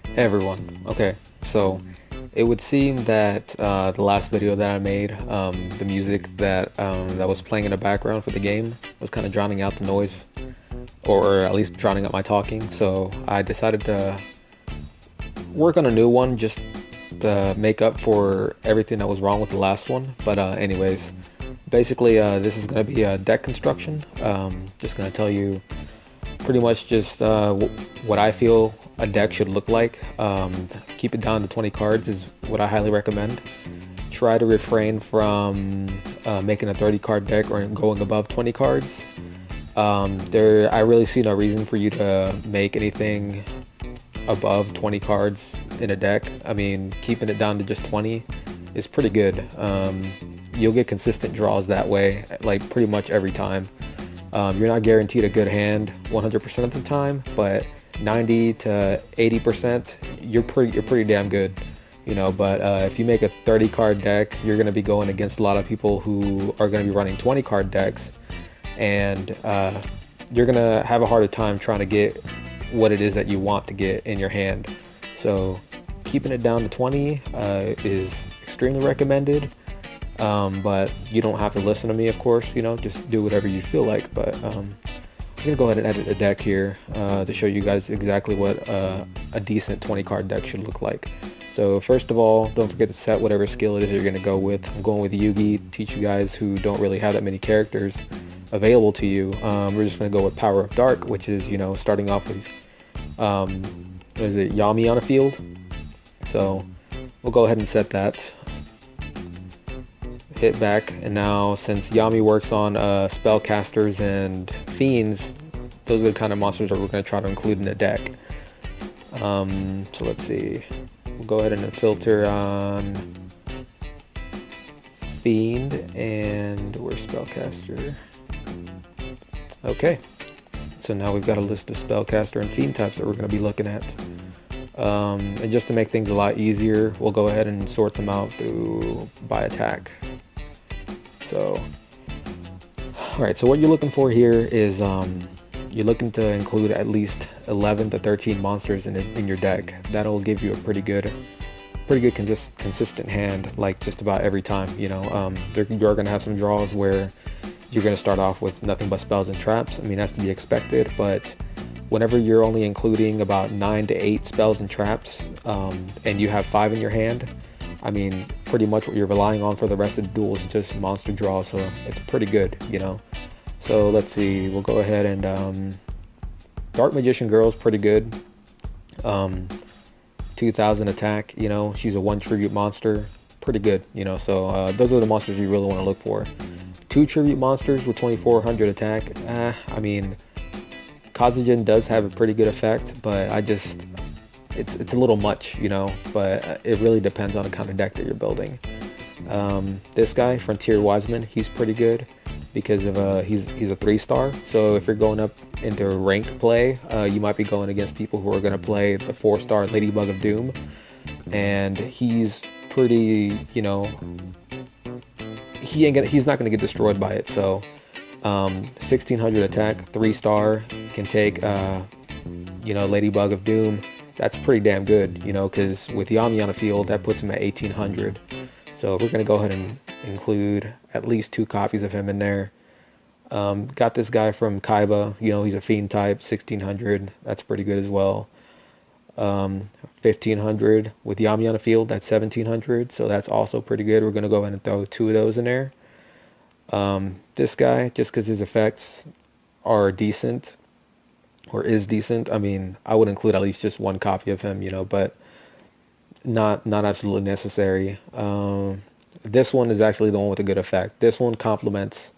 Hey everyone. Okay, so it would seem that the last video that I made, the music that was playing in the background for the game was kind of drowning out the noise, or at least drowning out my talking. So I decided to work on a new one just to make up for everything that was wrong with the last one. But anyways, basically this is going to be a deck construction. Just going to tell you pretty much just what I feel a deck should look like. Keep it down to 20 cards is what I highly recommend. Try to refrain from making a 30 card deck or going above 20 cards. I really see no reason for you to make anything above 20 cards in a deck. I mean, keeping it down to just 20 is pretty good. You'll get consistent draws that way, like pretty much every time. You're not guaranteed a good hand 100% of the time, but 90 to 80% you're pretty damn good, you know. But if you make a 30 card deck, you're going to be going against a lot of people who are going to be running 20 card decks, and you're going to have a harder time trying to get what it is that you want to get in your hand. So keeping it down to 20 is extremely recommended. But you don't have to listen to me, of course, you know, just do whatever you feel like. But I'm gonna go ahead and edit a deck here to show you guys exactly what a decent 20 card deck should look like. So first of all, don't forget to set whatever skill it is you're gonna go with. I'm going with Yugi, teach you guys who don't really have that many characters available to you. We're just gonna go with Power of Dark, which is, you know, starting off with what is it, Yami on a field. So we'll go ahead and set that. Hit back, and now since Yami works on spellcasters and fiends, those are the kind of monsters that we're going to try to include in the deck. So let's see, we'll go ahead and filter on fiend, and we're spellcaster. Okay, so now we've got a list of spellcaster and fiend types that we're going to be looking at. And just to make things a lot easier, we'll go ahead and sort them out by attack. So, alright, so what you're looking for here is you're looking to include at least 11 to 13 monsters in your deck. That'll give you a pretty good consistent hand, like just about every time, you know. You're going to have some draws where you're going to start off with nothing but spells and traps. I mean, that's to be expected, but whenever you're only including about 9 to 8 spells and traps, and you have 5 in your hand, I mean, pretty much what you're relying on for the rest of the duel is just monster draw, so it's pretty good, you know. So let's see, we'll go ahead and Dark Magician Girl's pretty good. 2000 attack, you know, she's a 1 tribute monster, pretty good, you know. So those are the monsters you really want to look for. 2 tribute monsters with 2400 attack. I mean, Kazujin does have a pretty good effect, but it's a little much, you know, but it really depends on the kind of deck that you're building. This guy, Frontier Wiseman, he's pretty good because of he's a 3-star. So if you're going up into ranked play, you might be going against people who are going to play the 4-star Ladybug of Doom, and he's pretty, you know, he's not going to get destroyed by it. So 1600 attack, 3-star, can take you know, Ladybug of Doom. That's pretty damn good, you know, because with Yami on the field, that puts him at 1800. So we're going to go ahead and include at least 2 copies of him in there. Got this guy from Kaiba, you know, he's a fiend type, 1600. That's pretty good as well. 1500 with Yami on the field, that's 1700. So that's also pretty good. We're going to go ahead and throw 2 of those in there. This guy, just because his effects are decent, or is decent. I mean, I would include at least just 1 copy of him, you know, but not absolutely necessary. This one is actually the one with a good effect. This one complements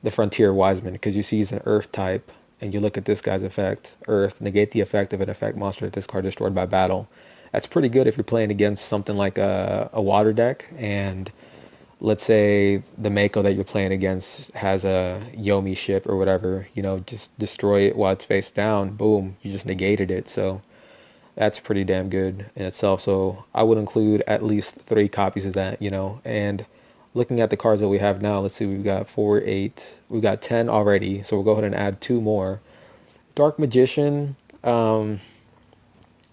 the Frontier Wiseman because you see he's an Earth type, and you look at this guy's effect, Earth, negate the effect of an effect monster that this card destroyed by battle. That's pretty good if you're playing against something like a water deck, and let's say the Mako that you're playing against has a Yomi ship or whatever, you know, just destroy it while it's face down. Boom, you just negated it. So that's pretty damn good in itself. So I would include at least 3 copies of that, you know. And looking at the cards that we have now, let's see, we've got 4, 8, we've got 10 already. So we'll go ahead and add 2 more. Dark Magician,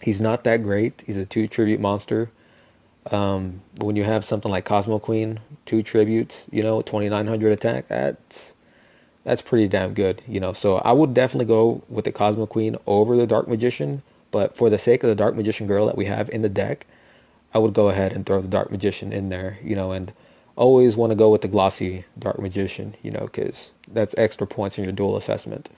He's not that great. He's a 2 tribute monster. But when you have something like Cosmo Queen, 2 tributes, 2900 attack, that's pretty damn good, So I would definitely go with the Cosmo Queen over the Dark Magician, but for the sake of the Dark Magician girl that we have in the deck, I would go ahead and throw the Dark Magician in there, and always want to go with the glossy Dark Magician, because that's extra points in your dual assessment.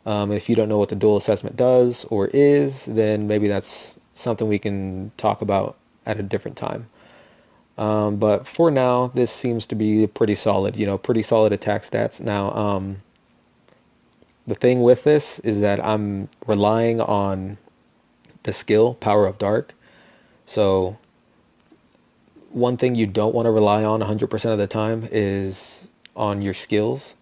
If you don't know what the dual assessment does or is, then maybe that's something we can talk about at a different time. But for now, this seems to be pretty solid, pretty solid attack stats. Now, the thing with this is that I'm relying on the skill, Power of Dark. So one thing you don't want to rely on 100% of the time is on your skills.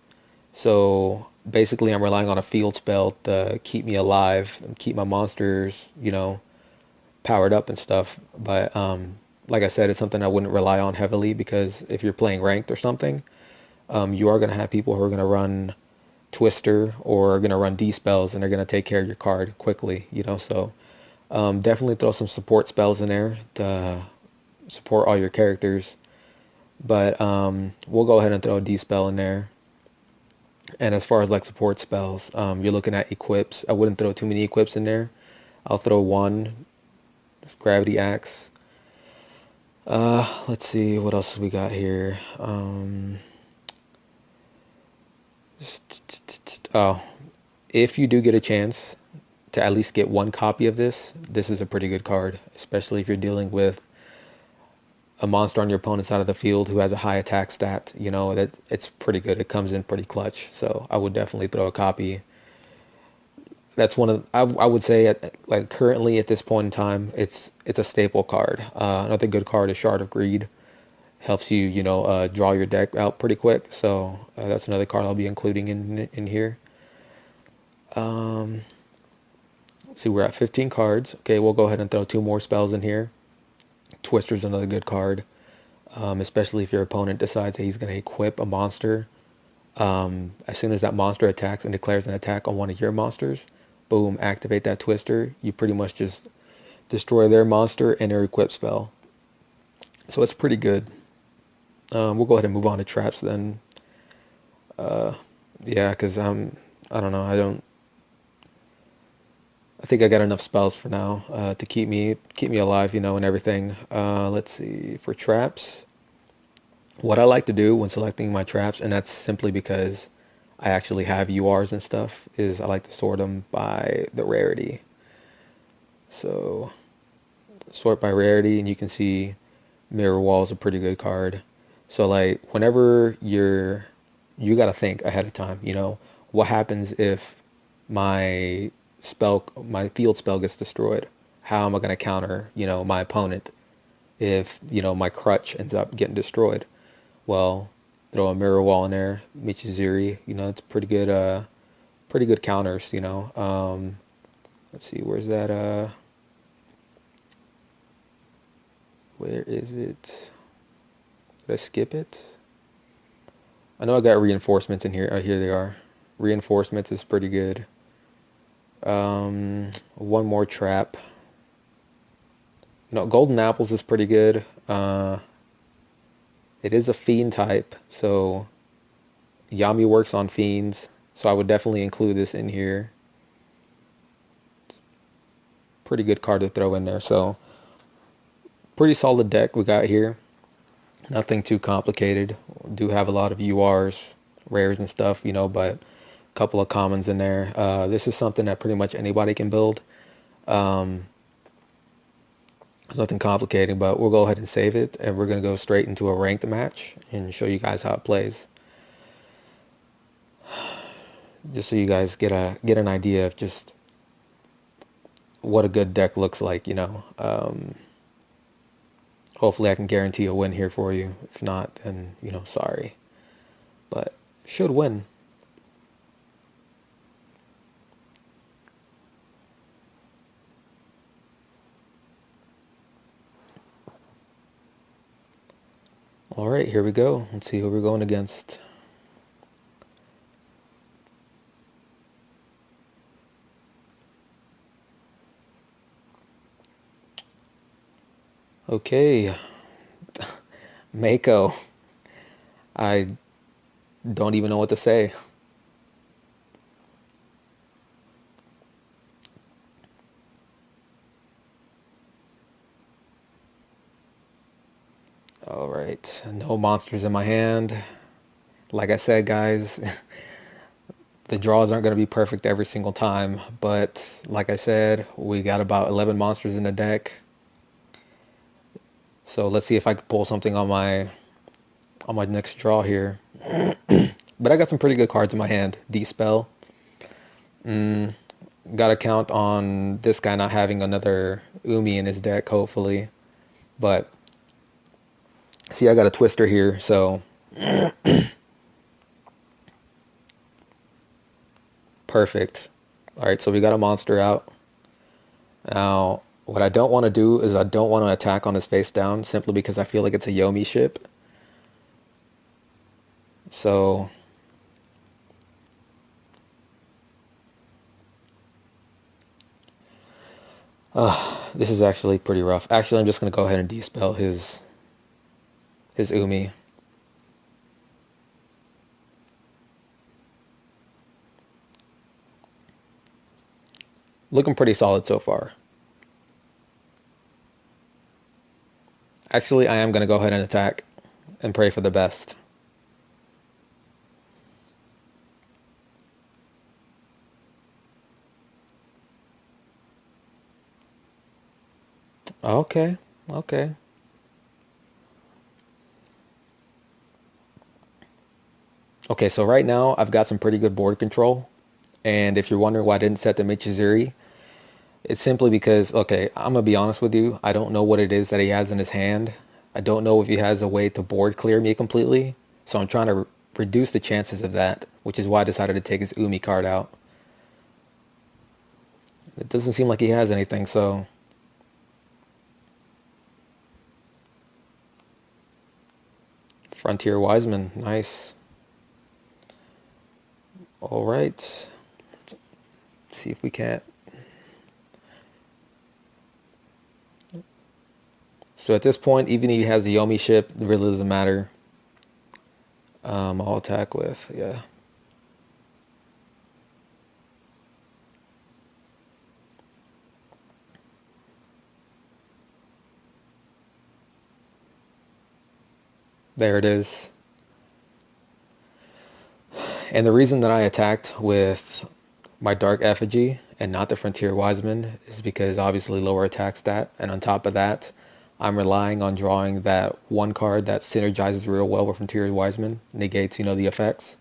So basically I'm relying on a field spell to keep me alive and keep my monsters, powered up and stuff. But like I said, it's something I wouldn't rely on heavily because if you're playing ranked or something, you are going to have people who are going to run Twister or are going to run D spells and they're going to take care of your card quickly, So definitely throw some support spells in there to support all your characters. But we'll go ahead and throw a D spell in there. And as far as like support spells, you're looking at equips. I wouldn't throw too many equips in there. I'll throw one. It's Gravity Axe. Let's see what else we got here. Oh, if you do get a chance to at least get one copy of this, this is a pretty good card, especially if you're dealing with a monster on your opponent's side of the field who has a high attack stat. That it's pretty good. It comes in pretty clutch. So I would definitely throw a copy. That's one of I would say like currently at this point in time, it's a staple card. Another good card is Shard of Greed. Helps you draw your deck out pretty quick. So that's another card I'll be including in here. Let's see, we're at 15 cards. Okay, we'll go ahead and throw 2 more spells in here. Twister's another good card, especially if your opponent decides that he's going to equip a monster. As soon as that monster attacks and declares an attack on one of your monsters, boom, activate that Twister. You pretty much just destroy their monster and their equip spell. So it's pretty good. We'll go ahead and move on to traps then. Yeah, because I don't know. I think I got enough spells for now to keep me alive, and everything. Let's see, for traps, what I like to do when selecting my traps, and that's simply because I actually have URs and stuff, is I like to sort them by the rarity. So sort by rarity, and you can see Mirror Wall is a pretty good card. So like whenever you got to think ahead of time, what happens if my field spell gets destroyed? How am I going to counter, my opponent if, my crutch ends up getting destroyed? Well, throw a Mirror Wall in there, Michizuri, it's pretty good counters, let's see, where's that, where is it? Did I skip it? I know I got reinforcements in here. Oh, here they are. Reinforcements is pretty good. One more trap. No, Golden Apples is pretty good. It is a fiend type, so Yami works on fiends, so I would definitely include this in here. Pretty good card to throw in there. So pretty solid deck we got here. Nothing too complicated. Do have a lot of URs, rares and stuff, but a couple of commons in there. This is something that pretty much anybody can build. There's nothing complicated, but we'll go ahead and save it, and we're going to go straight into a ranked match and show you guys how it plays. Just so you guys get an idea of just what a good deck looks like, Hopefully I can guarantee a win here for you. If not, then, sorry. But should win. All right, here we go. Let's see who we're going against. Okay, Mako. I don't even know what to say. All right, no monsters in my hand. Like I said, guys, the draws aren't going to be perfect every single time, but like I said, we got about 11 monsters in the deck. So let's see if I can pull something on my next draw here. But I got some pretty good cards in my hand. D-Spell. Got to count on this guy not having another Umi in his deck, hopefully. But see, I got a Twister here, so perfect. All right, so we got a monster out. Now, what I don't want to do is I don't want to attack on his face down simply because I feel like it's a Yomi ship. So this is actually pretty rough. Actually, I'm just going to go ahead and dispel his Umi. Looking pretty solid so far. Actually, I am going to go ahead and attack and pray for the best. Okay, okay. Okay, so right now I've got some pretty good board control. And if you're wondering why I didn't set the Michizuri, it's simply because, okay, I'm gonna be honest with you, I don't know what it is that he has in his hand. I don't know if he has a way to board clear me completely. So I'm trying to reduce the chances of that, which is why I decided to take his Umi card out. It doesn't seem like he has anything, so Frontier Wiseman, nice. All right, let's see if we can't. So at this point, even if he has a Yomi ship, it really doesn't matter. I'll attack with, yeah. There it is. And the reason that I attacked with my Dark Effigy and not the Frontier Wiseman is because obviously lower attack stat. And on top of that, I'm relying on drawing that one card that synergizes real well with Frontier Wiseman, negates, the effects.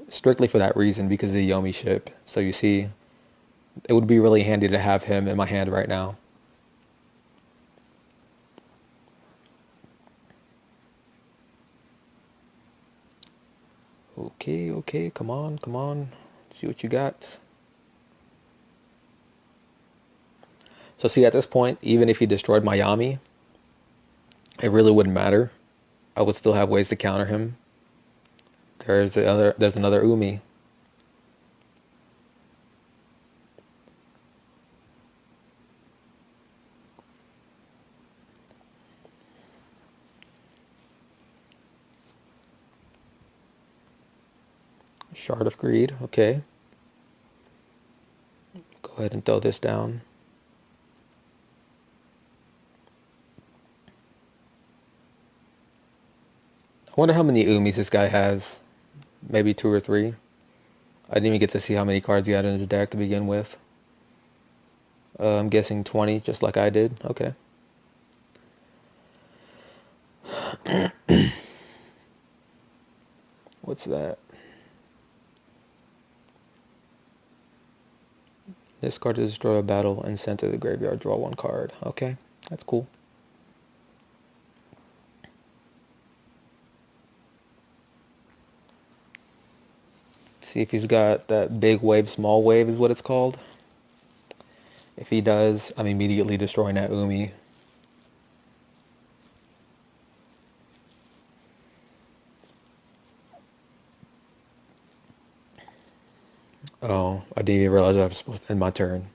Strictly for that reason, because of the Yomi ship. So you see, it would be really handy to have him in my hand right now. Okay, okay, come on, come on. Let's see what you got. So see, at this point, even if he destroyed my Yami, it really wouldn't matter. I would still have ways to counter him. There's another Umi. Shard of Greed, okay. Go ahead and throw this down. I wonder how many Umis this guy has. Maybe 2 or 3. I didn't even get to see how many cards he had in his deck to begin with. I'm guessing 20, just like I did. Okay. What's that? This card to destroy a battle and send to the graveyard. Draw 1 card. Okay, that's cool. See if he's got that big wave, small wave is what it's called. If he does, I'm immediately destroying that Umi. Oh, I didn't even realize I was supposed to end my turn.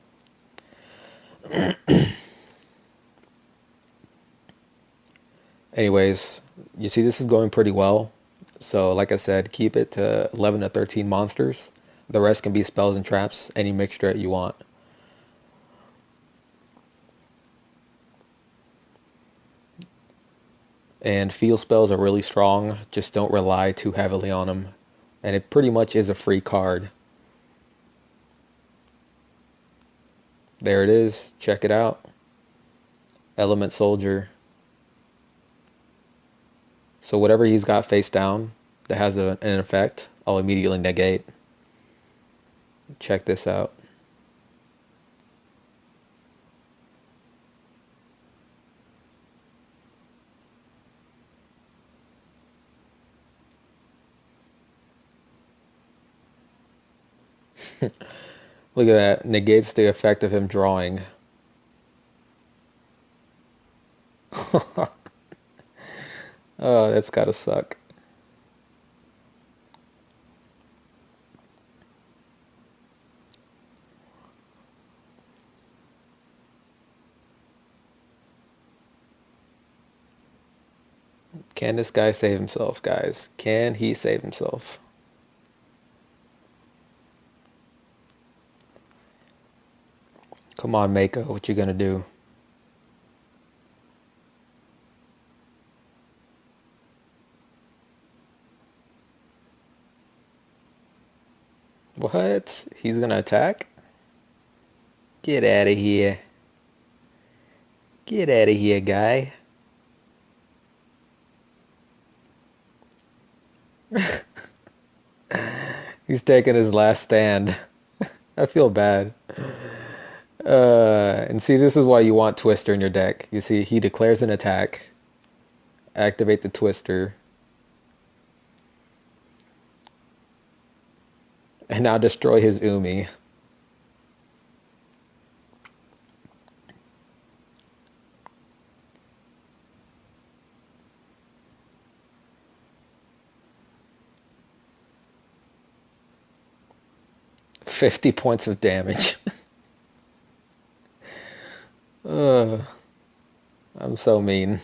Anyways, you see this is going pretty well. So like I said, keep it to 11 to 13 monsters. The rest can be spells and traps, any mixture that you want. And field spells are really strong, just don't rely too heavily on them. And it pretty much is a free card. There it is, check it out. Element Soldier. So whatever he's got face down that has an effect, I'll immediately negate. Check this out. Look at that. Negates the effect of him drawing. Oh, that's gotta suck. Can this guy save himself, guys? Can he save himself? Come on, Mako, what you gonna do? What? He's gonna attack? Get out of here. Get out of here, guy. He's taking his last stand. I feel bad. And see, this is why you want Twister in your deck. You see, he declares an attack. Activate the Twister. And now destroy his Umi. $50 points of damage. I'm so mean.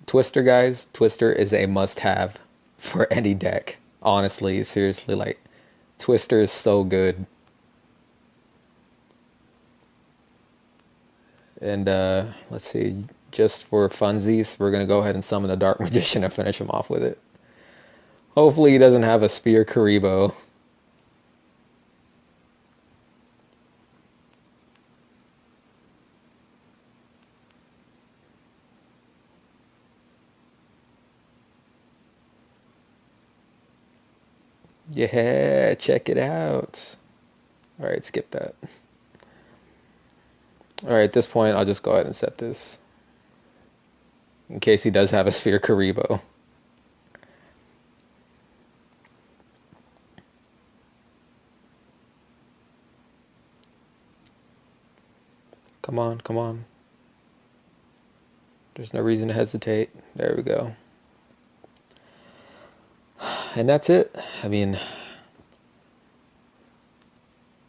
Twister, guys. Twister is a must-have for any deck. Honestly, seriously, like, Twister is so good. And let's see, just for funsies, we're gonna go ahead and summon the Dark Magician and finish him off with it. Hopefully he doesn't have a Spear Karibo. Yeah, check it out. Alright, skip that. Alright, at this point, I'll just go ahead and set this. In case he does have a Sphere Karibo. Come on, come on. There's no reason to hesitate. There we go. And that's it. I mean,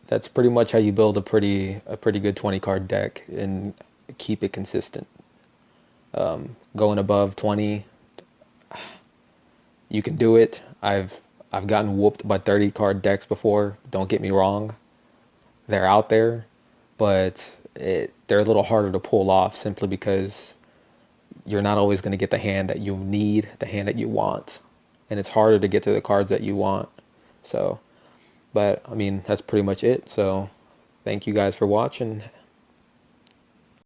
that's pretty much how you build a pretty good 20 card deck and keep it consistent. Going above 20, you can do it. I've gotten whooped by 30 card decks before. Don't get me wrong. They're out there, but they're a little harder to pull off simply because you're not always going to get the hand that you need, the hand that you want. And it's harder to get to the cards that you want. So, but I mean, that's pretty much it. So thank you guys for watching.